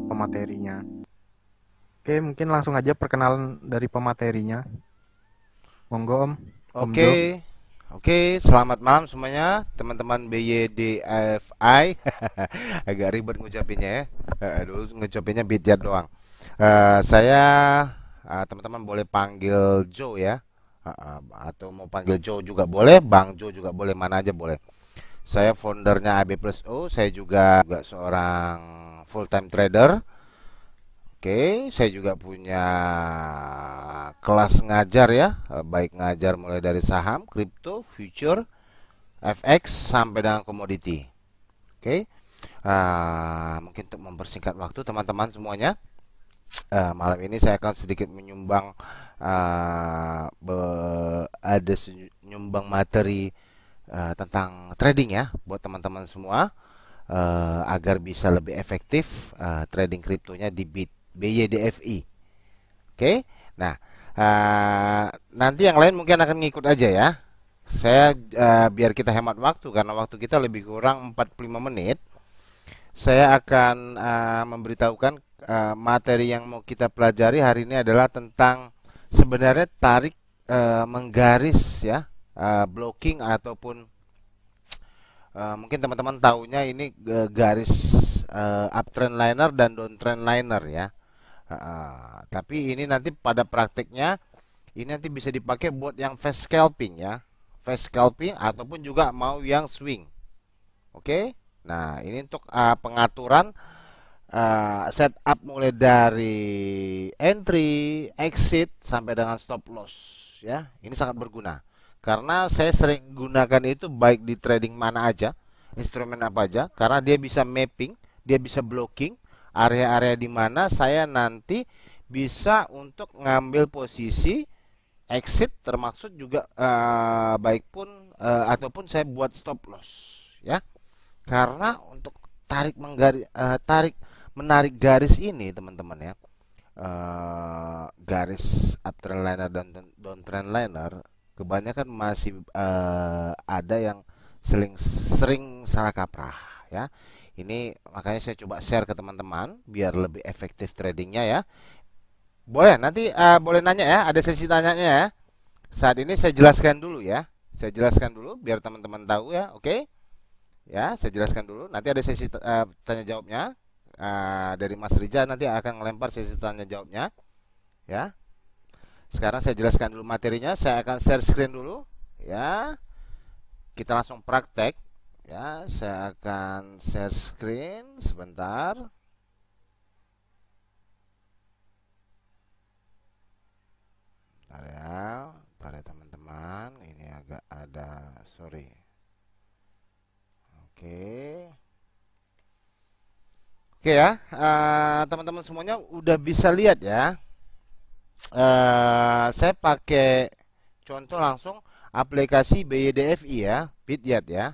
pematerinya. Oke, mungkin langsung aja perkenalan dari pematerinya. Monggo Om Jo. Oke, oke, selamat malam semuanya, teman-teman BYDFI. Agak ribet ngucapinnya ya. Dulu ngucapinnya Bidyat doang. Saya, teman-teman boleh panggil Joe ya. Atau mau panggil Joe juga boleh, Bang Joe juga boleh, mana aja boleh. Saya foundernya AB Plus O, saya juga seorang full-time trader. Oke, saya juga punya kelas ngajar ya, baik ngajar mulai dari saham, kripto, future, FX sampai dengan komoditi. Oke, mungkin untuk mempersingkat waktu teman-teman semuanya, malam ini saya akan sedikit menyumbang, ada menyumbang materi tentang trading ya, buat teman-teman semua, agar bisa lebih efektif trading kriptonya di BYDFI. Oke, nah, nanti yang lain mungkin akan ngikut aja ya. Saya, biar kita hemat waktu karena waktu kita lebih kurang 45 menit. Saya akan memberitahukan materi yang mau kita pelajari hari ini adalah tentang sebenarnya tarik, menggaris ya, blocking ataupun, mungkin teman-teman tahunya ini garis, uptrend liner dan downtrend liner ya. Tapi ini nanti pada prakteknya ini nanti bisa dipakai buat yang fast scalping ya, fast scalping ataupun juga mau yang swing. Oke, nah ini untuk pengaturan, setup mulai dari entry, exit sampai dengan stop loss ya. Ini sangat berguna karena saya sering gunakan itu baik di trading mana aja, instrumen apa aja, karena dia bisa mapping, dia bisa blocking area-area di mana saya nanti bisa untuk ngambil posisi exit, termasuk juga baik pun, ataupun saya buat stop loss ya. Karena untuk tarik menarik garis ini teman-teman ya, garis uptrend liner dan downtrend liner kebanyakan masih ada yang sering sering salah kaprah ya. Ini makanya saya coba share ke teman-teman biar lebih efektif tradingnya ya. Boleh nanti, boleh nanya ya, ada sesi tanyanya ya. Saat ini saya jelaskan dulu ya. Saya jelaskan dulu biar teman-teman tahu ya. Oke? Ya, saya jelaskan dulu. Nanti ada sesi tanya jawabnya. Dari Mas Rija nanti akan ngelempar sesi tanya jawabnya ya. Sekarang saya jelaskan dulu materinya. Saya akan share screen dulu ya. Kita langsung praktek ya. Saya akan share screen sebentar. Bentar ya, para teman-teman. Ini agak ada, sorry. Oke. Oke ya, teman-teman semuanya udah bisa lihat ya. Saya pakai contoh langsung aplikasi BYDFI ya, Bidyat ya.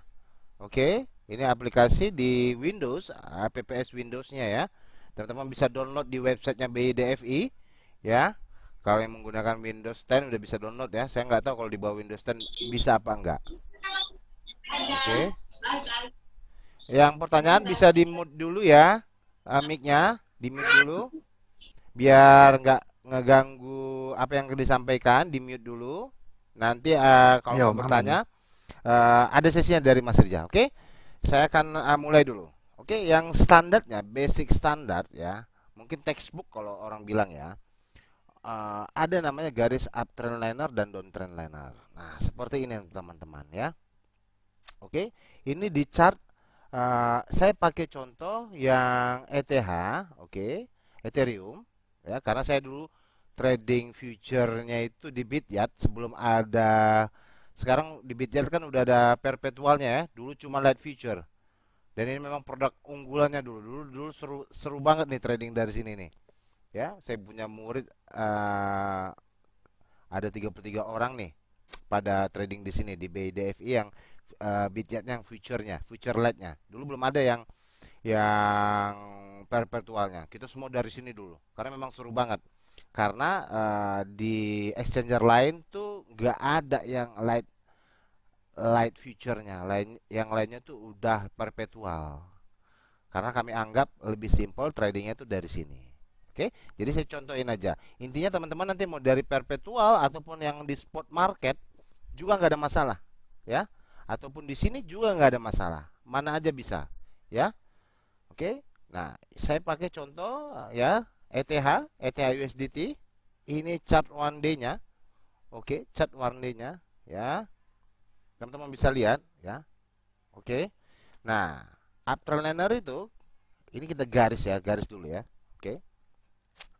Oke, ini aplikasi di Windows, apps Windowsnya ya. Teman-teman bisa download di websitenya BYDFI ya. Kalau yang menggunakan Windows 10 udah bisa download ya. Saya nggak tahu kalau di bawah Windows 10 bisa apa enggak. Oke. Yang pertanyaan bisa di mute dulu ya, mic-nya di mute dulu biar nggak ngeganggu apa yang disampaikan, di mute dulu. Nanti kalau Ya mau Om, aman. bertanya, ada sesinya dari Mas Rizal. Oke, saya akan mulai dulu. Oke, yang standarnya, basic standar ya, mungkin textbook kalau orang bilang ya. Ada namanya garis uptrend liner dan downtrend liner. Nah, seperti ini teman-teman ya. Oke, ini di chart, saya pakai contoh yang ETH, oke, Ethereum ya, karena saya dulu trading future-nya itu di Bityat sebelum ada. Sekarang di Bityat kan udah ada perpetualnya ya. Dulu cuma light future. Dan ini memang produk unggulannya dulu. Dulu seru seru banget nih trading dari sini nih. Ya, saya punya murid, ada 33 orang nih pada trading di sini di BDFI yang Bityatnya yang future-nya, future light-nya. Dulu belum ada yang perpetualnya. Kita semua dari sini dulu. Karena memang seru banget. Karena di exchanger lain tuh nggak ada yang light light future-nya. Yang lainnya tuh udah perpetual. Karena kami anggap lebih simpel tradingnya itu dari sini. Oke, jadi saya contohin aja. Intinya teman-teman nanti mau dari perpetual ataupun yang di spot market juga nggak ada masalah, ya. Ataupun di sini juga nggak ada masalah. Mana aja bisa, ya. Oke. Nah, saya pakai contoh ya ETH USDT. Ini chart one day-nya. Oke, chart one day-nya, ya. Teman-teman bisa lihat, ya. Oke. Nah, uptrend liner itu ini kita garis ya, garis dulu ya. Oke.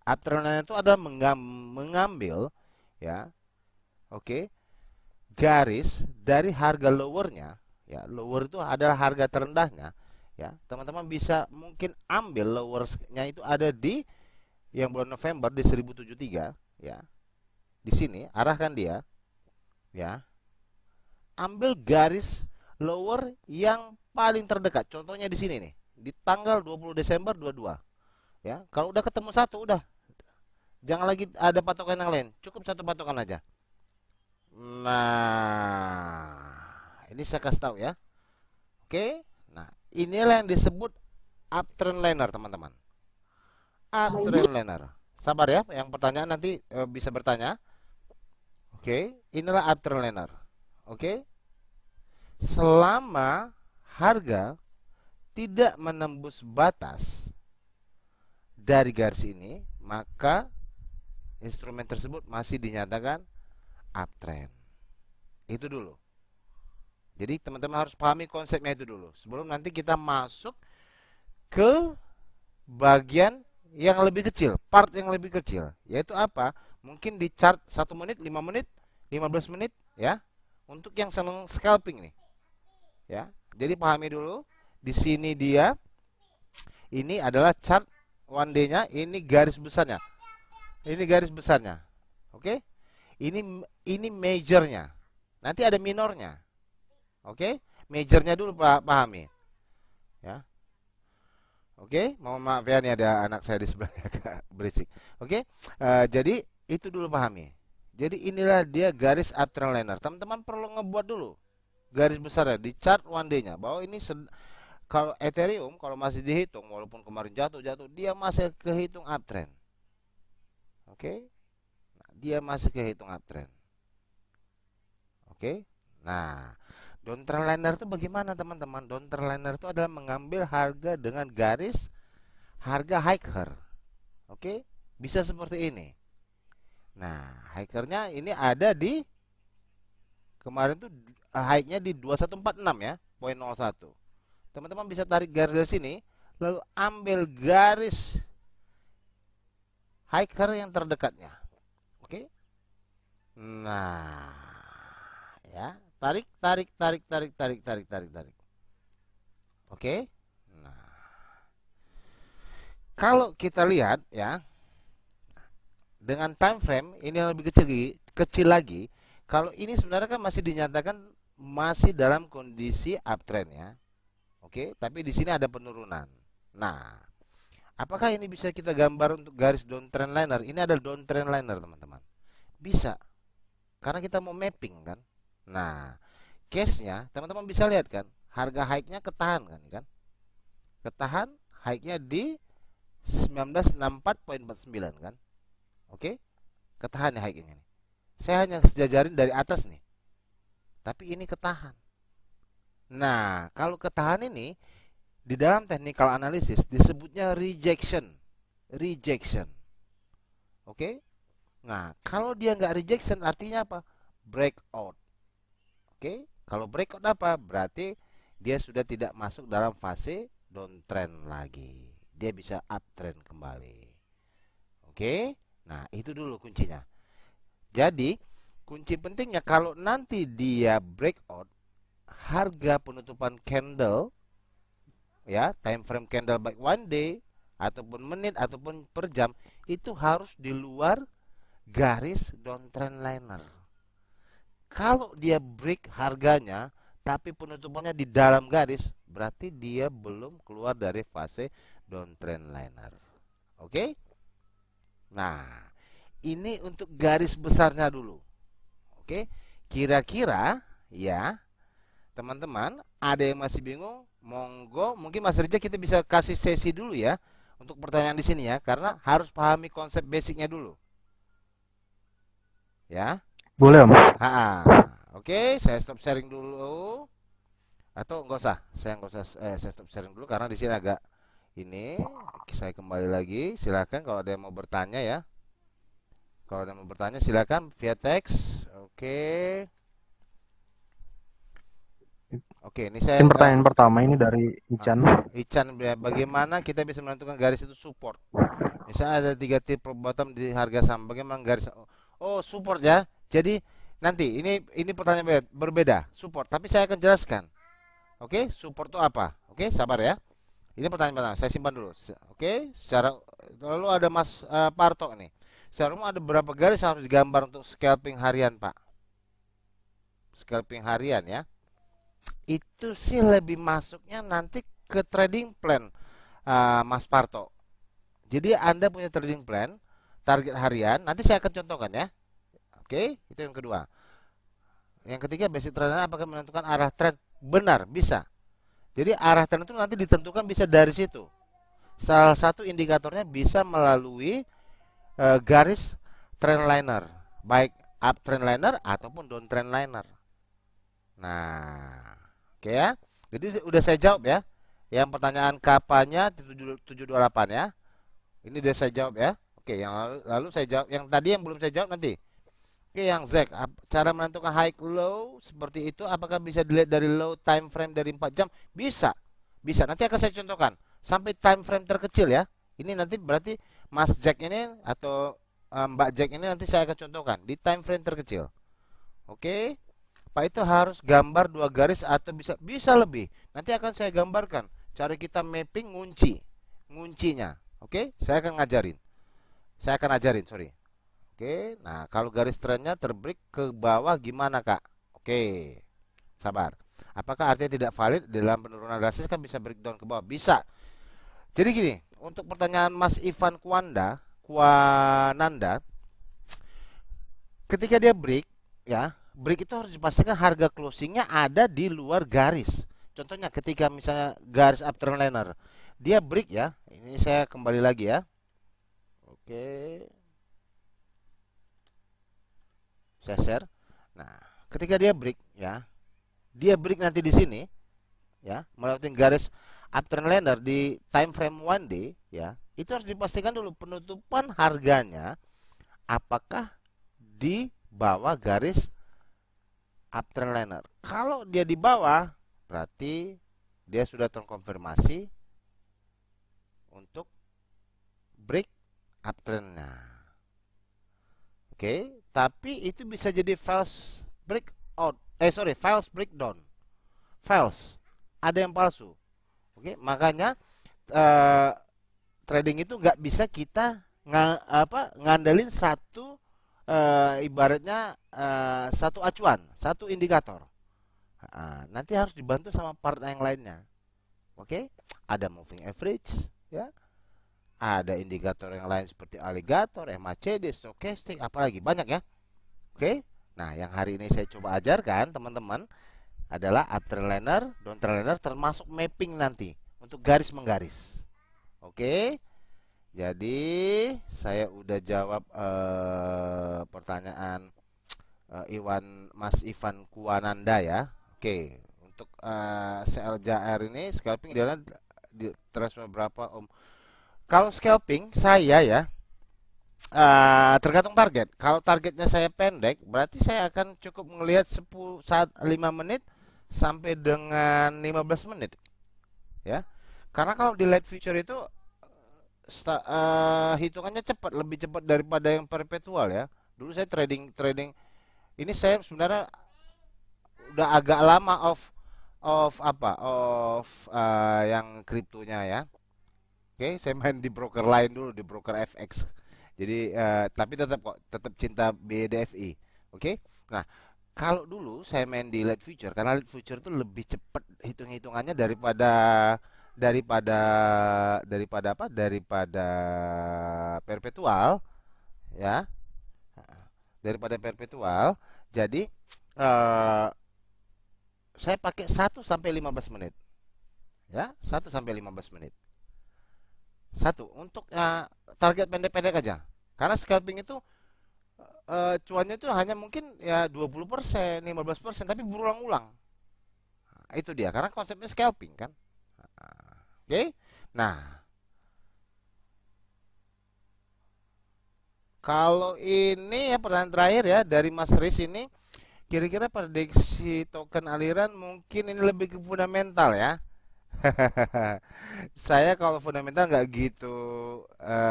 Uptrend liner itu adalah mengambil ya. Oke. Garis dari harga lowernya, ya. Lower itu adalah harga terendahnya, ya. Teman-teman bisa mungkin ambil lowernya itu ada di yang bulan November di 1073, ya. Di sini arahkan dia, ya. Ambil garis lower yang paling terdekat. Contohnya di sini nih, di tanggal 20 Desember 22. Ya, kalau udah ketemu satu udah. Jangan lagi ada patokan yang lain. Cukup satu patokan aja. Nah, ini saya kasih tahu ya. Oke. Nah, inilah yang disebut uptrend liner, teman-teman. Uptrend liner. Sabar ya, yang pertanyaan nanti bisa bertanya. Oke, inilah uptrend liner. Oke. Selama harga tidak menembus batas dari garis ini, maka instrumen tersebut masih dinyatakan uptrend. Itu dulu. Jadi teman-teman harus pahami konsepnya itu dulu sebelum nanti kita masuk ke bagian yang lebih kecil, part yang lebih kecil, yaitu apa? Mungkin di chart 1 menit, 5 menit, 15 menit, ya. Untuk yang senang scalping nih. Ya. Jadi pahami dulu, di sini dia ini adalah chart one day-nya, ini garis besarnya. Ini garis besarnya. Oke? Ini majornya. Nanti ada minornya. Oke? Majornya dulu pahami. Ya. Oke, mohon maaf ya, nih ada anak saya di sebelahnya agak berisik. Oke, jadi itu dulu pahami. Jadi inilah dia garis uptrend liner. Teman-teman perlu ngebuat dulu garis besarnya di chart one day-nya. Bahwa ini kalau Ethereum kalau masih dihitung, walaupun kemarin jatuh, dia masih kehitung uptrend. Oke, nah, dia masih kehitung uptrend. Oke, nah. Downtrend liner itu bagaimana teman-teman? Downtrend liner itu adalah mengambil harga dengan garis harga hiker. Oke, bisa seperti ini. Nah, hikernya ini ada di kemarin tuh high-nya di 2146 ya, 0.01. Teman-teman bisa tarik garis dari sini, lalu ambil garis hiker yang terdekatnya. Oke. Nah, ya. Tarik. Oke. Nah, kalau kita lihat ya, dengan time frame ini yang lebih kecil lagi. Kalau ini sebenarnya kan masih dinyatakan masih dalam kondisi uptrend ya. Oke, tapi di sini ada penurunan. Nah, apakah ini bisa kita gambar untuk garis downtrend liner? Ini adalah downtrend liner, teman-teman. Bisa. Karena kita mau mapping kan. Nah, case-nya teman-teman bisa lihat kan, harga high-nya ketahan kan? Ketahan high-nya di 1964.49 kan? Oke? Ketahan ya high-nya nih. Saya hanya sejajarin dari atas nih. Tapi ini ketahan. Nah, kalau ketahan ini di dalam technical analysis disebutnya rejection. Rejection. Oke? Nah, kalau dia nggak rejection artinya apa? Breakout. Oke, kalau breakout apa? Berarti dia sudah tidak masuk dalam fase downtrend lagi. Dia bisa uptrend kembali. Oke, nah itu dulu kuncinya. Jadi, kunci pentingnya kalau nanti dia breakout, harga penutupan candle, ya, time frame candle baik one day, ataupun menit, ataupun per jam, itu harus di luar garis downtrend liner. Kalau dia break harganya, tapi penutupannya di dalam garis, berarti dia belum keluar dari fase downtrend liner. Oke? Nah, ini untuk garis besarnya dulu. Oke? Kira-kira ya, teman-teman ada yang masih bingung, monggo mungkin Mas Rija kita bisa kasih sesi dulu ya untuk pertanyaan di sini ya, karena harus pahami konsep basicnya dulu, ya. Boleh Om. Oke, saya stop sharing dulu. Atau enggak usah, saya stop sharing dulu karena di sini agak ini. Saya kembali lagi. Silakan kalau ada yang mau bertanya ya. Kalau ada yang mau bertanya silakan via teks. Oke. Oke, ini saya Pertanyaan pertama ini dari Ican. Ican, bagaimana kita bisa menentukan garis itu support? Misalnya ada 3 tipe bottom di harga saham. Bagaimana garis? Oh, support ya. Jadi nanti ini pertanyaan berbeda. Support, tapi saya akan jelaskan. Oke, support itu apa? Oke, sabar ya. Ini pertanyaan pertama, saya simpan dulu. Oke, secara lalu ada Mas Parto nih. Secara umum ada berapa garis harus digambar untuk scalping harian, Pak? Scalping harian ya. Itu sih lebih masuknya nanti ke trading plan, Mas Parto. Jadi Anda punya trading plan, target harian, nanti saya akan contohkan ya. Oke, itu yang kedua. Yang ketiga, basic trend apakah menentukan arah tren? Benar, bisa. Jadi arah tren itu nanti ditentukan bisa dari situ. Salah satu indikatornya bisa melalui garis trend liner, baik up trend liner ataupun down trend liner. Nah, oke ya. Jadi udah saya jawab ya. Yang pertanyaan kapannya 728 ya. Ini udah saya jawab ya. Oke, yang lalu saya jawab yang tadi yang belum saya jawab nanti. Oke, yang Z, cara menentukan high low seperti itu apakah bisa dilihat dari low time frame dari 4 jam? Bisa. Bisa. Nanti akan saya contohkan sampai time frame terkecil ya. Ini nanti berarti Mas Jack ini atau Mbak Jack ini nanti saya akan contohkan di time frame terkecil. Oke. Pak itu harus gambar 2 garis atau bisa lebih. Nanti akan saya gambarkan cara kita mapping nguncinya. Oke, saya akan ngajarin. Saya akan ajarin, sorry. Oke, nah kalau garis trennya terbreak ke bawah gimana Kak? Oke, sabar. Apakah artinya tidak valid dalam penurunan drastis kan bisa breakdown ke bawah? Bisa. Jadi gini, untuk pertanyaan Mas Ivan Kuananda, ketika dia break, ya, break itu harus dipastikan harga closingnya ada di luar garis. Contohnya ketika misalnya garis uptrend liner, dia break ya. Ini saya kembali lagi ya. Oke. Saya share. Nah, ketika dia break ya, dia break nanti di sini ya, melewati garis uptrend liner di time frame 1 day ya, itu harus dipastikan dulu penutupan harganya apakah di bawah garis uptrend liner. Kalau dia di bawah, berarti dia sudah terkonfirmasi untuk break uptrendnya. Oke, tapi itu bisa jadi false breakout. False breakdown. False. Ada yang palsu. Oke, makanya trading itu nggak bisa kita ngandelin satu ibaratnya satu acuan, satu indikator. Nanti harus dibantu sama part yang lainnya. Oke, ada moving average, ya. Ada indikator yang lain seperti alligator, MACD, stochastic, apalagi banyak ya. Oke. Nah, yang hari ini saya coba ajarkan teman-teman adalah uptrend liner, downtrend liner termasuk mapping nanti untuk garis menggaris. Oke. Jadi, saya udah jawab pertanyaan Mas Ivan Kuananda ya. Oke. Untuk CLJR ini scalping di threshold berapa Om? Kalau scalping saya ya tergantung target. Kalau targetnya saya pendek, berarti saya akan cukup melihat 5 menit sampai dengan 15 menit. Ya. Karena kalau di light future itu hitungannya cepat, lebih cepat daripada yang perpetual ya. Dulu saya trading ini saya sebenarnya udah agak lama yang kriptonya ya. Oke, saya main di broker lain dulu, di broker FX. Jadi tapi tetap cinta BDFI. Oke. Nah, kalau dulu saya main di light future karena light future itu lebih cepat hitungannya daripada perpetual ya. Daripada perpetual. Jadi saya pakai 1 sampai 15 menit. Ya, 1 sampai 15 menit. Satu untuk target pendek-pendek aja. Karena scalping itu cuannya itu hanya mungkin ya 20%, 15%, tapi berulang-ulang. Nah, itu dia, karena konsepnya scalping kan. Oke. Nah, kalau ini ya pertanyaan terakhir ya dari Mas Riz ini, kira-kira prediksi token aliran mungkin ini lebih ke fundamental ya. Saya kalau fundamental nggak gitu,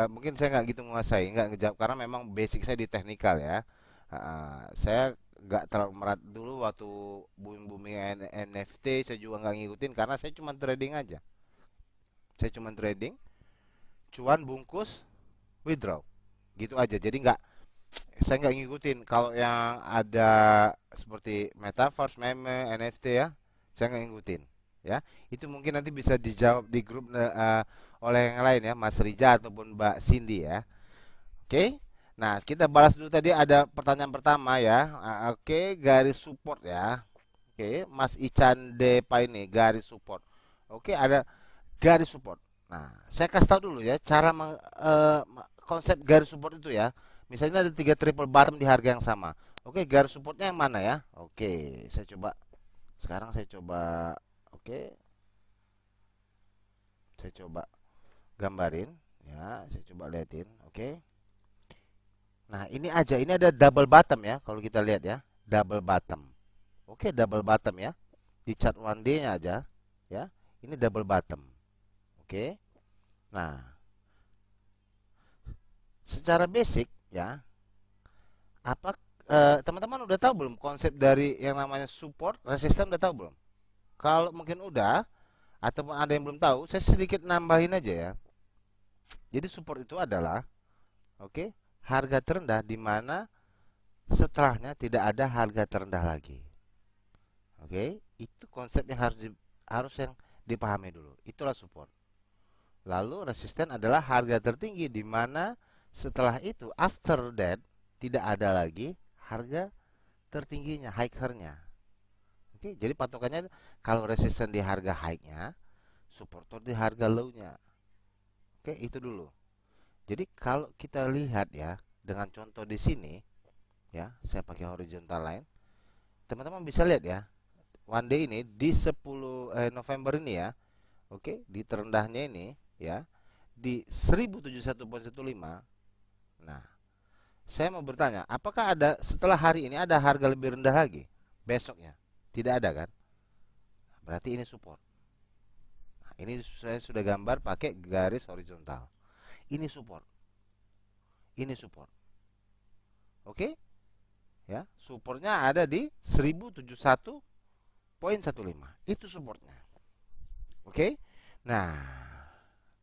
mungkin saya nggak gitu menguasai, nggak ngejawab karena memang basic saya di teknikal ya. Saya nggak terlalu merat dulu waktu booming NFT, saya juga nggak ngikutin karena saya cuma trading aja. Saya cuma trading, cuan bungkus, withdraw, gitu aja. Jadi nggak, saya nggak ngikutin kalau yang ada seperti metaverse, meme, NFT ya, saya nggak ngikutin. Ya, itu mungkin nanti bisa dijawab di grup oleh yang lain ya, Mas Rija ataupun Mbak Cindy ya. Oke. Nah, kita balas dulu tadi ada pertanyaan pertama ya. Oke, garis support ya. Oke, Mas Ican Depa ini garis support. Oke, ada garis support. Nah, saya kasih tahu dulu ya cara konsep garis support itu ya. Misalnya ada tiga triple bottom di harga yang sama. Oke, garis supportnya yang mana ya? Oke, saya coba. Sekarang saya coba. Oke, saya coba gambarin ya. Saya coba liatin. Oke. Nah, ini aja. Ini ada double bottom ya. Kalau kita lihat ya, double bottom. Oke, double bottom ya. Di chart one day-nya aja ya. Ini double bottom. Oke. Nah, secara basic ya, apa teman-teman udah tahu belum konsep dari yang namanya support, resistance udah tahu belum? Kalau mungkin udah ataupun ada yang belum tahu, saya sedikit nambahin aja ya. Jadi support itu adalah oke, harga terendah di mana setelahnya tidak ada harga terendah lagi. Oke, itu konsep yang harus yang dipahami dulu. Itulah support. Lalu resisten adalah harga tertinggi di mana setelah itu after that tidak ada lagi harga tertingginya, higher-nya. Oke, jadi patokannya kalau resisten di harga high-nya, supporter di harga low-nya. Oke, itu dulu. Jadi kalau kita lihat ya dengan contoh di sini ya, saya pakai horizontal line. Teman-teman bisa lihat ya. One day ini di 10 November ini ya. Oke, di terendahnya ini ya di 1071,15. Nah, saya mau bertanya, apakah ada setelah hari ini ada harga lebih rendah lagi besoknya? Tidak ada kan? Berarti ini support. Nah, ini saya sudah gambar pakai garis horizontal. Ini support. Ini support. Oke? Ya, supportnya ada di 1071,15. Itu supportnya. Oke? Nah,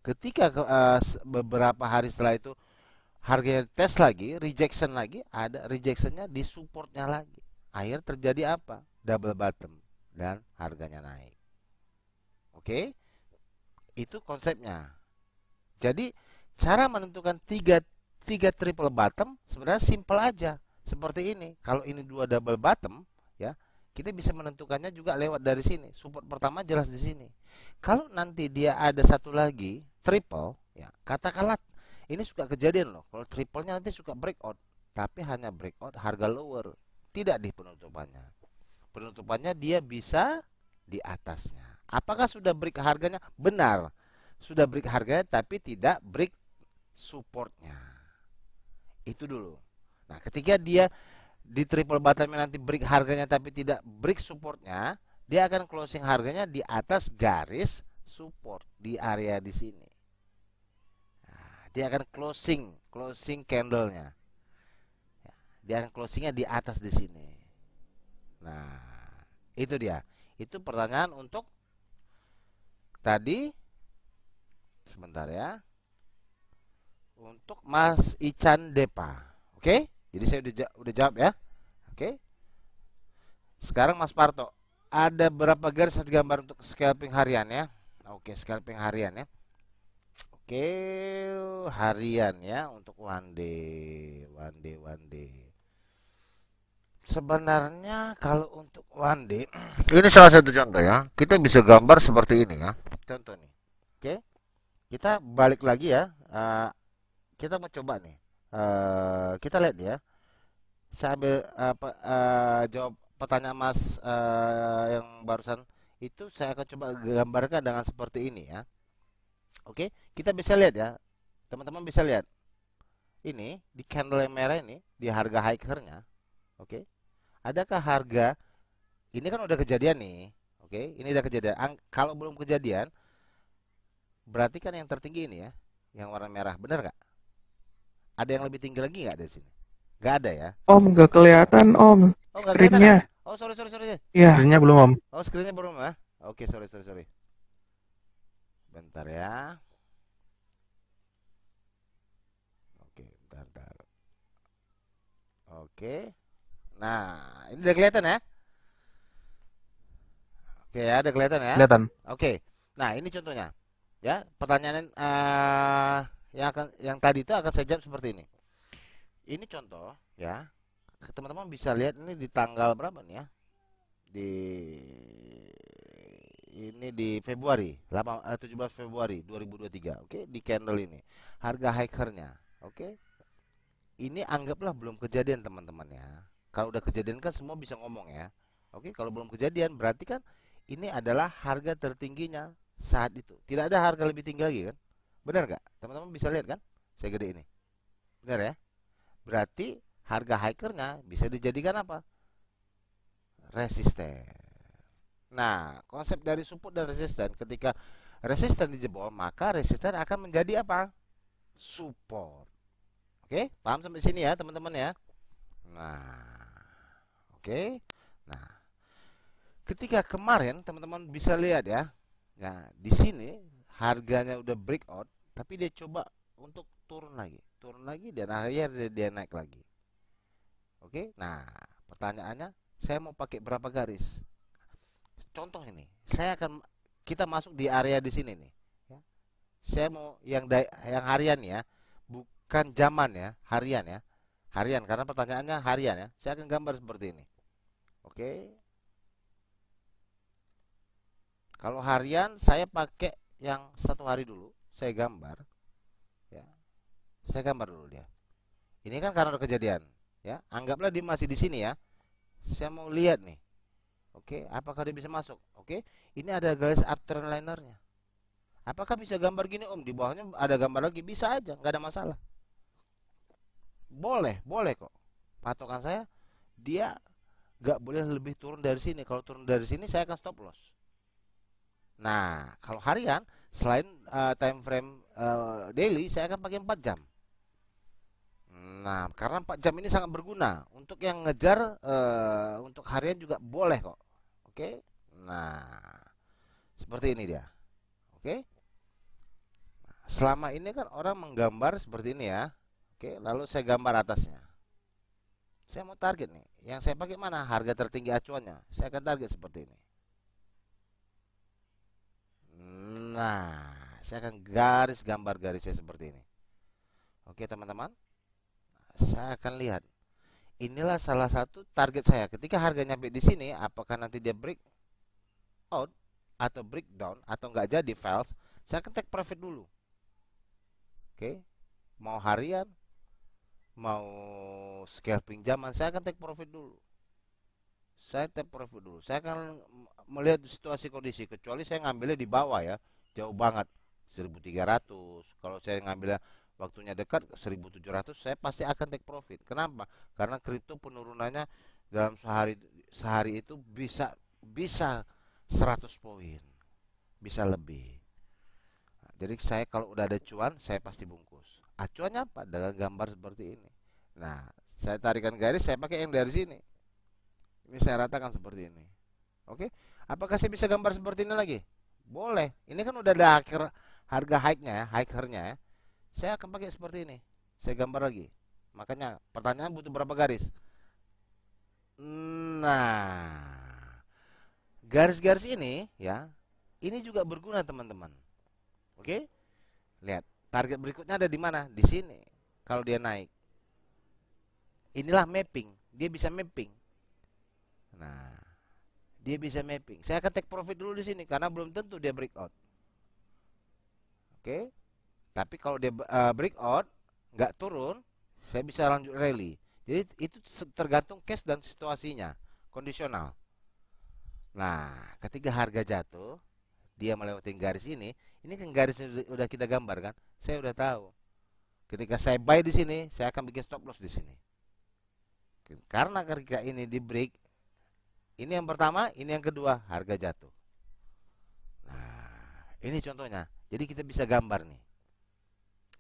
ketika beberapa hari setelah itu harganya tes lagi, rejection lagi, ada rejectionnya di supportnya lagi. Akhirnya terjadi apa? Double bottom dan harganya naik. Oke, itu konsepnya. Jadi cara menentukan tiga triple bottom sebenarnya simple aja. Seperti ini. Kalau ini dua double bottom, ya kita bisa menentukannya juga lewat dari sini. Support pertama jelas di sini. Kalau nanti dia ada satu lagi triple, ya katakanlah ini suka kejadian loh. Kalau triple-nya nanti suka breakout, tapi hanya breakout harga lower, tidak di penutupannya. Penutupannya dia bisa di atasnya. Apakah sudah break harganya? Benar, sudah break harganya, tapi tidak break supportnya. Itu dulu. Nah, ketika dia di triple bottomnya nanti break harganya, tapi tidak break supportnya, dia akan closing harganya di atas garis support di area di sini. Dia akan closing candlenya. Dia akan closingnya di atas di sini. Nah, itu dia. Itu pertanyaan untuk tadi. Sebentar ya. Untuk Mas Ican Depa. Oke? Jadi saya udah jawab ya. Oke? Sekarang Mas Parto, ada berapa garis yang digambar untuk scalping harian ya? Oke, scalping harian ya. Oke, harian ya untuk one day. Sebenarnya kalau untuk one day, ini salah satu contoh ya. Kita bisa gambar seperti ini ya. Contoh nih. Oke, kita balik lagi ya. Kita mau coba nih. Kita lihat ya. Saya ambil jawab pertanyaan Mas yang barusan itu saya akan coba gambarkan dengan seperti ini ya. Oke, kita bisa lihat ya. Teman-teman bisa lihat. Ini di candle yang merah ini di harga hikernya. Oke. Adakah harga ini kan udah kejadian nih. Oke, ini udah kejadian. Kalau belum kejadian, berarti kan yang tertinggi ini ya, yang warna merah. Benar nggak? Ada yang lebih tinggi lagi nggak dari sini? Nggak ada ya? Om, nggak kelihatan Om Oh, nggak kelihatan ya? screennya. Oh, sorry, sorry, sorry. Ya, Screen-nya belum, Om. Oh, screennya belum ya? Oke, sorry, sorry, sorry. Bentar ya. Oke, bentar, bentar. Oke. Nah, ini udah kelihatan ya? Oke ya, udah kelihatan ya? Kelihatan. Oke. Nah, ini contohnya. Ya, pertanyaan yang tadi itu akan saya jawab seperti ini. Ini contoh ya. Teman-teman bisa lihat ini di tanggal berapa nih ya? Di ini di Februari, 17 Februari 2023. Oke, di candle ini. Harga hikernya. Oke. Ini anggaplah belum kejadian teman-teman ya. Kalau udah kejadian kan semua bisa ngomong ya. Oke, kalau belum kejadian berarti kan ini adalah harga tertingginya saat itu. Tidak ada harga lebih tinggi lagi kan? Benar nggak? Teman-teman bisa lihat kan? Saya gede ini. Benar ya? Berarti harga hikernya bisa dijadikan apa? Resisten. Nah, konsep dari support dan resisten ketika resisten dijebol, maka resisten akan menjadi apa? Support. Oke, paham sampai sini ya, teman-teman ya? Nah, oke. Nah, ketika kemarin teman-teman bisa lihat ya. Nah, di sini harganya udah breakout, tapi dia coba untuk turun lagi dan akhirnya dia naik lagi. Oke. Nah, pertanyaannya, saya mau pakai berapa garis? Contoh ini, kita masuk di area di sini nih. Ya. Saya mau yang harian ya, bukan zaman ya, harian ya. Harian karena pertanyaannya harian ya. Saya akan gambar seperti ini. Oke. Kalau harian saya pakai yang 1 hari dulu. Saya gambar. Ya. Saya gambar dulu dia. Ini kan karena ada kejadian. Ya. Anggaplah dia masih di sini ya. Saya mau lihat nih. Oke. Apakah dia bisa masuk? Oke. Ini ada garis uptrend linernya. Apakah bisa gambar gini Om? Di bawahnya ada gambar lagi. Bisa aja. Nggak ada masalah. Boleh kok. Patokan saya, dia nggak boleh lebih turun dari sini. Kalau turun dari sini, saya akan stop loss. Nah, kalau harian, selain time frame daily, saya akan pakai 4 jam. Nah, karena 4 jam ini sangat berguna. Untuk yang ngejar, untuk harian juga boleh kok. Oke. Nah, seperti ini dia. Oke. Selama ini kan orang menggambar seperti ini ya. Oke, lalu saya gambar atasnya. Saya mau target nih. Yang saya pakai mana? Harga tertinggi acuannya. Saya akan target seperti ini. Nah, saya akan gambar garisnya seperti ini. Oke, teman-teman. Saya akan lihat. Inilah salah satu target saya. Ketika harga nyampe di sini, apakah nanti dia break out atau breakdown atau nggak jadi fails, saya akan take profit dulu. Oke. Mau harian, mau scalping zaman, saya akan take profit dulu. Saya akan melihat situasi kondisi, kecuali saya ngambilnya di bawah ya, jauh banget 1300. Kalau saya ngambilnya waktunya dekat 1700, saya pasti akan take profit. Kenapa? Karena kripto penurunannya dalam sehari itu bisa 100 poin, bisa lebih. Nah, jadi saya kalau udah ada cuan, saya pasti bungkus. Acuannya apa? Dengan gambar seperti ini. Nah, saya tarikan garis, saya pakai yang dari sini. Ini saya ratakan seperti ini. Oke. Apakah saya bisa gambar seperti ini lagi? Boleh. Ini kan udah ada harga high-nya ya, hikernya ya. Saya akan pakai seperti ini. Saya gambar lagi. Makanya pertanyaan butuh berapa garis? Nah, garis-garis ini ya, ini juga berguna teman-teman. Oke? Lihat, target berikutnya ada di mana? Di sini. Kalau dia naik. Inilah mapping. Dia bisa mapping. Nah, dia bisa mapping. Saya akan take profit dulu di sini karena belum tentu dia breakout. Oke. Tapi kalau dia breakout nggak turun, saya bisa lanjut rally. Jadi itu tergantung case dan situasinya, kondisional. Nah, ketika harga jatuh, dia melewati garis ini kan garis yang udah kita gambar kan. Saya udah tahu. Ketika saya buy di sini, saya akan bikin stop loss di sini. Karena ketika ini di break, ini yang pertama, ini yang kedua, harga jatuh. Nah, ini contohnya. Jadi kita bisa gambar nih.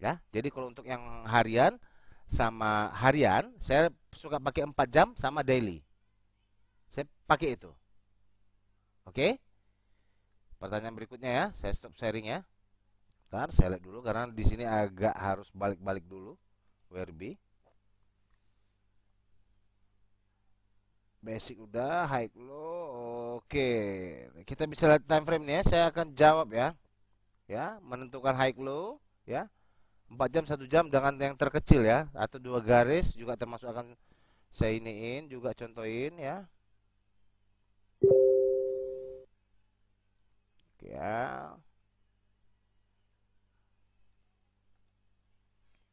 Ya, jadi kalau untuk yang harian sama harian, saya suka pakai 4 jam sama daily. Saya pakai itu. Oke? Pertanyaan berikutnya ya, saya stop sharing ya. Bentar, saya lihat dulu karena di sini agak harus balik-balik dulu. WRB. Basic udah, high low. Oke. Kita bisa lihat time frame nya, saya akan jawab ya. Ya, menentukan high low ya. 4 jam 1 jam dengan yang terkecil ya, atau 2 garis juga termasuk akan saya iniin juga contohin ya. Oke ya.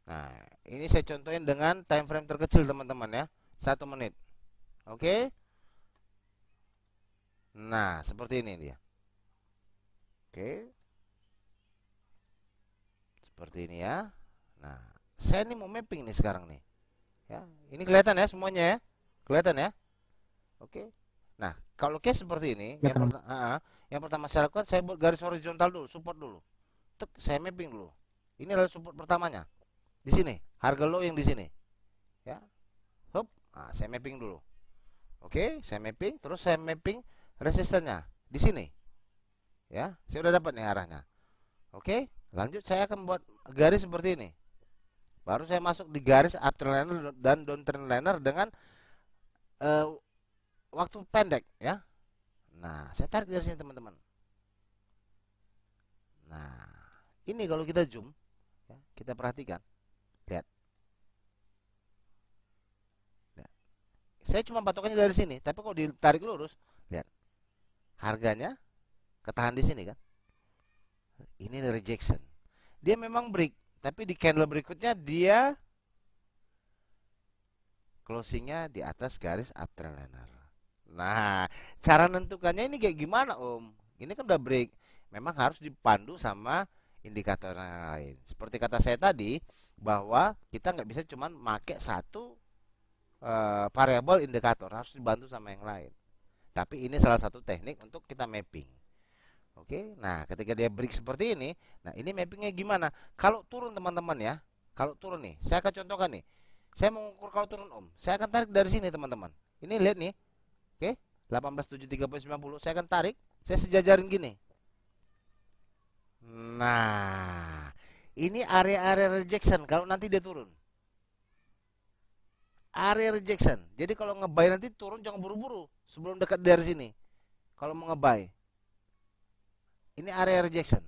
Nah, ini saya contohin dengan time frame terkecil teman-teman ya, 1 menit. Oke. Nah, seperti ini dia. Oke. Seperti ini ya. Nah, saya ini mau mapping nih sekarang nih. Ya, ini kelihatan ya semuanya ya. Kelihatan ya. Oke. Nah, kalau case seperti ini, Ya, yang pertama saya lakukan, saya buat garis horizontal dulu, support dulu. Tek, saya mapping dulu. Ini adalah support pertamanya. Di sini, harga low yang di sini. Ya. Hop, nah, saya mapping dulu. Oke, saya mapping, terus saya mapping resistennya di sini. Ya, saya udah dapat nih arahnya. Oke, lanjut saya akan buat garis seperti ini. Baru saya masuk di garis uptrend liner dan downtrend liner dengan waktu pendek ya. Nah, saya tarik dari sini teman-teman. Nah, ini kalau kita zoom, ya, kita perhatikan. Lihat. Lihat. Saya cuma patokannya dari sini, tapi kalau ditarik lurus, lihat. Harganya ketahan di sini kan. Ini rejection. Dia memang break, tapi di candle berikutnya dia closingnya di atas garis uptrend liner. Nah, cara menentukannya ini kayak gimana Om? Ini kan udah break. Memang harus dipandu sama indikator yang lain. Seperti kata saya tadi, bahwa kita nggak bisa cuma pakai satu variabel indikator, harus dibantu sama yang lain. Tapi ini salah satu teknik untuk kita mapping. Oke, nah ketika dia break seperti ini, nah ini mappingnya gimana? Kalau turun teman-teman ya, kalau turun nih, saya akan contohkan nih. Saya mengukur kalau turun Om, saya akan tarik dari sini teman-teman. Ini lihat nih, oke, 1873.90, saya akan tarik, saya sejajarin gini. Nah, ini area-area rejection kalau nanti dia turun. Area rejection. Jadi kalau ngebuy nanti turun jangan buru-buru sebelum dekat dari sini. Kalau mau ngebuy. Ini area rejection.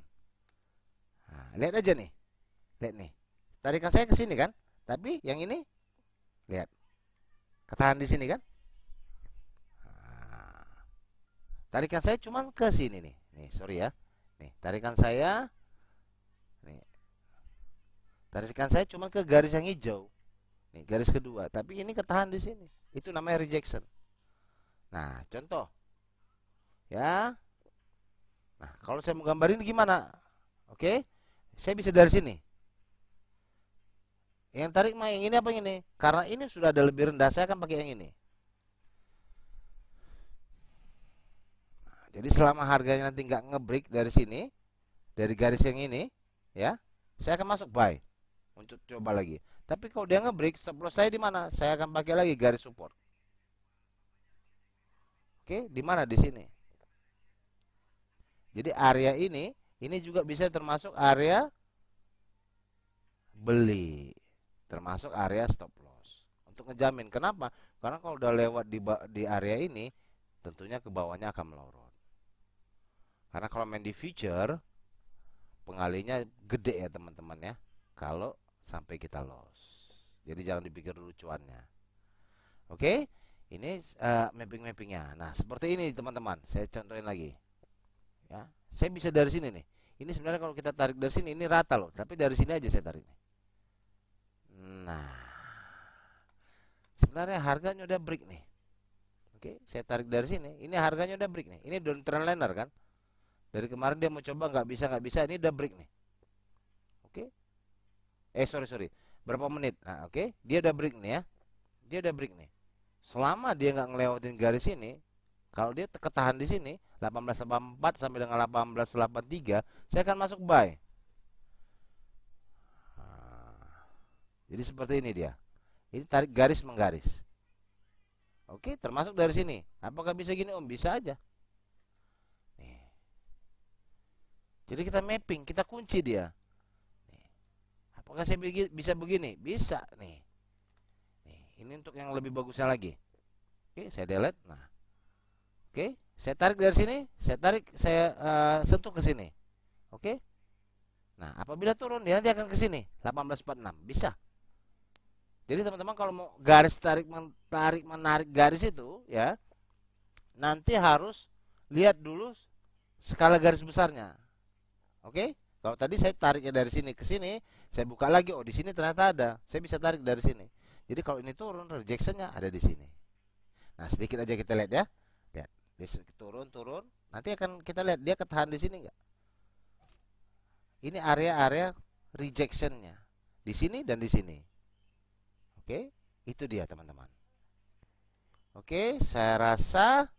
Nah, lihat aja nih. Lihat nih. Tarikan saya ke sini kan? Tapi yang ini lihat. Ketahan di sini kan? Nah, tarikan saya cuman ke sini nih. Nih, sorry ya. Nih, tarikan saya nih. Tarikan saya cuman ke garis yang hijau. Nih, garis kedua, tapi ini ketahan di sini. Itu namanya rejection. Nah, contoh. Ya. Nah, kalau saya mau gambarin gimana? Oke. Saya bisa dari sini. Yang tarik mah yang ini apa yang ini? Karena ini sudah ada lebih rendah, saya akan pakai yang ini. Nah, jadi selama harganya nanti nggak ngebreak dari sini, dari garis yang ini, ya, saya akan masuk buy untuk coba lagi. Tapi kalau dia ngebreak, stop loss saya di mana? Saya akan pakai lagi garis support. Oke, di mana? Di sini. Jadi area ini juga bisa termasuk area beli, termasuk area stop loss. Untuk ngejamin, kenapa? Karena kalau udah lewat di area ini, tentunya ke bawahnya akan melorot. Karena kalau main di future, pengalinya gede ya teman-teman ya. Kalau sampai kita loss. Jadi jangan dipikir dulu cuannya. Oke, Ini mapping-mappingnya. Nah, seperti ini teman-teman. Saya contohin lagi. Ya, saya bisa dari sini nih. Ini sebenarnya kalau kita tarik dari sini ini rata loh. Tapi dari sini aja saya tarik nih. Nah, sebenarnya harganya udah break nih. Oke, saya tarik dari sini. Ini harganya udah break nih. Ini down trendliner kan. Dari kemarin dia mau coba nggak bisa. Ini udah break nih. Oke. Sorry. Berapa menit? Nah, oke. Dia udah break nih ya. Dia udah break nih. Selama dia nggak ngelewatin garis ini, kalau dia ketahan di sini 1884 sampai dengan 1883, saya akan masuk buy. Nah, jadi seperti ini dia. Ini tarik garis menggaris. Oke, termasuk dari sini. Apakah bisa gini Om? Bisa aja. Nih. Jadi kita mapping, kita kunci dia. Nih. Apakah saya bisa begini? Bisa nih. Nih, ini untuk yang lebih bagusnya lagi. Oke, saya delete. Nah, oke, saya tarik dari sini, saya sentuh ke sini. Oke. Nah, apabila turun dia nanti akan ke sini, 1846. Bisa. Jadi teman-teman kalau mau garis menarik garis itu ya, nanti harus lihat dulu skala garis besarnya. Oke? Kalau tadi saya tariknya dari sini ke sini, saya buka lagi, oh di sini ternyata ada. Saya bisa tarik dari sini. Jadi kalau ini turun, rejectionnya ada di sini. Nah, sedikit aja kita lihat ya. Lihat, dia turun. Nanti akan kita lihat dia ketahan di sini enggak? Ini area-area rejectionnya. Di sini dan di sini. Oke, itu dia teman-teman. Oke, saya rasa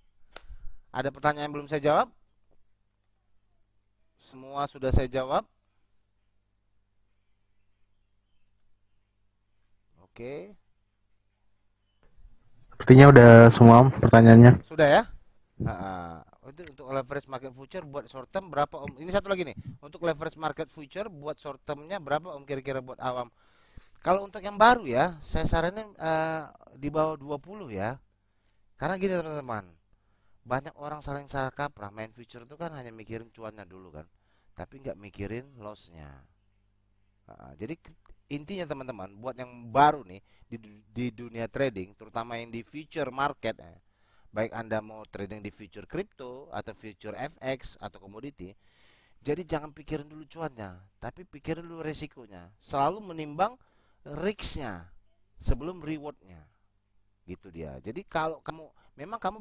ada pertanyaan yang belum saya jawab. Semua sudah saya jawab. Oke. Sepertinya udah semua pertanyaannya. Sudah ya? Untuk leverage market future buat short term berapa Om? Ini satu lagi nih. Untuk leverage market future buat short termnya berapa Om kira-kira buat awam? Kalau untuk yang baru ya, saya saranin di bawah 20 ya. Karena gini teman-teman, banyak orang saling salah kaprah main future itu kan hanya mikirin cuannya dulu kan, tapi nggak mikirin lossnya. Jadi intinya teman-teman, buat yang baru nih di dunia trading, terutama yang di future market, baik Anda mau trading di future crypto atau future FX atau komoditi, jadi jangan pikirin dulu cuannya, tapi pikirin dulu resikonya. Selalu menimbang risknya sebelum rewardnya, gitu dia. Jadi kalau kamu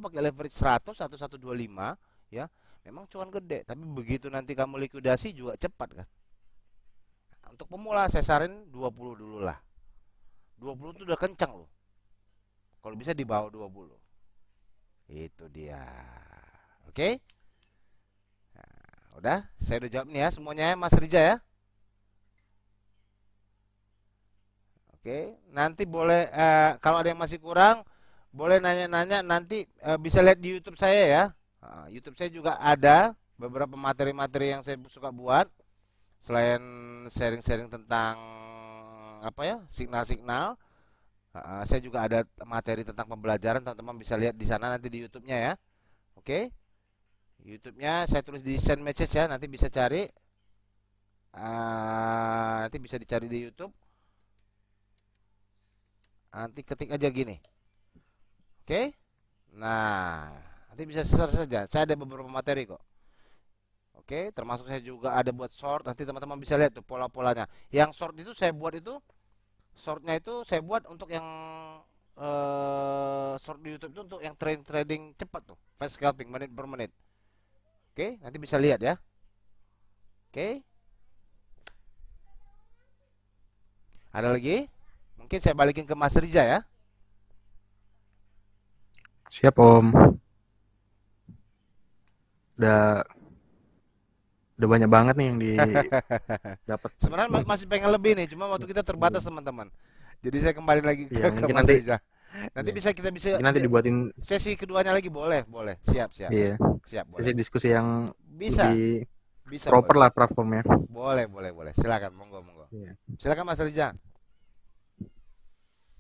pakai leverage 100 atau 125 ya, memang cuan gede, tapi begitu nanti kamu likuidasi juga cepat kan. Untuk pemula saya saran 20 dulu lah. 20 itu udah kencang loh. Kalau bisa di bawah 20. Itu dia. Oke? Nah, udah, saya udah jawab nih ya semuanya ya Mas Rija ya. Oke, nanti boleh kalau ada yang masih kurang boleh nanya-nanya nanti bisa lihat di YouTube saya ya. YouTube saya juga ada beberapa materi-materi yang saya suka buat selain sharing-sharing tentang apa ya signal-signal. Saya juga ada materi tentang pembelajaran, teman-teman bisa lihat di sana nanti di YouTube-nya ya. Oke, YouTube-nya saya tulis di send message ya, nanti bisa cari, nanti bisa dicari di YouTube. Nanti ketik aja gini. Oke. Nah, nanti bisa search saja. Saya ada beberapa materi kok. Oke, termasuk saya juga ada buat short. Nanti teman-teman bisa lihat tuh pola-polanya. Yang short itu saya buat itu shortnya itu saya buat untuk yang short di YouTube itu untuk yang trading cepat tuh, fast scalping menit per menit. Oke, nanti bisa lihat ya. Oke. Ada lagi? Mungkin saya balikin ke Mas Riza ya. Siap Om. Udah banyak banget nih yang didapat. Sebenarnya masih pengen lebih nih, cuma waktu kita terbatas teman-teman. Jadi saya kembali lagi ke Mungkin Mas nanti Riza. Nanti kita bisa mungkin nanti dibuatin sesi keduanya lagi, boleh. Siap. iya, Siap, boleh. sesi diskusi yang Bisa. lebih Bisa proper boleh. lah platformnya. Boleh. Silakan, monggo. Iya. Silakan Mas Riza.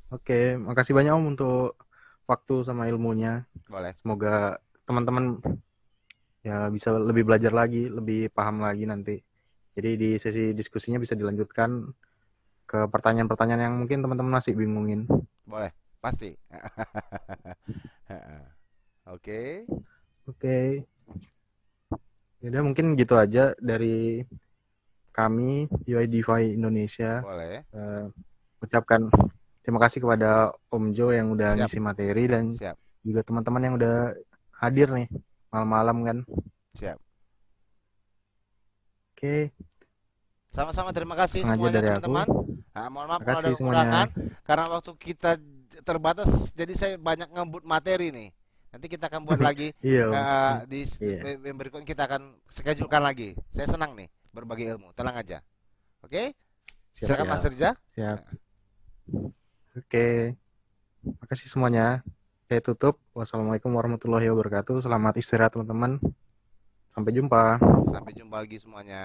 Oke, makasih banyak Om untuk waktu sama ilmunya. Boleh. Semoga teman-teman ya bisa lebih belajar lagi, lebih paham lagi nanti. Jadi di sesi diskusinya bisa dilanjutkan ke pertanyaan-pertanyaan yang mungkin teman-teman masih bingungin. Boleh, pasti. Oke. Oke. Udah mungkin gitu aja dari kami UI DeFi Indonesia. Boleh. Ucapkan terima kasih kepada Om Jo yang udah Siap. ngisi materi dan Siap. juga teman-teman yang udah hadir nih malam-malam kan. Siap. Oke, Sama-sama, terima kasih sengaja semuanya dari aku. teman-teman. Mohon maaf Terima kalau ada kasih kekurangan semuanya. karena waktu kita terbatas, jadi saya banyak ngebut materi nih. Nanti kita akan buat lagi Iya, Om. di Iya, yang berikutnya, kita akan schedulekan lagi. Saya senang nih berbagi ilmu, tenang aja. Oke? siap Silakan ya. Mas Rizal. Siap. Oke, makasih semuanya. Saya tutup. Wassalamualaikum warahmatullahi wabarakatuh. Selamat istirahat teman-teman. Sampai jumpa. Sampai jumpa lagi semuanya.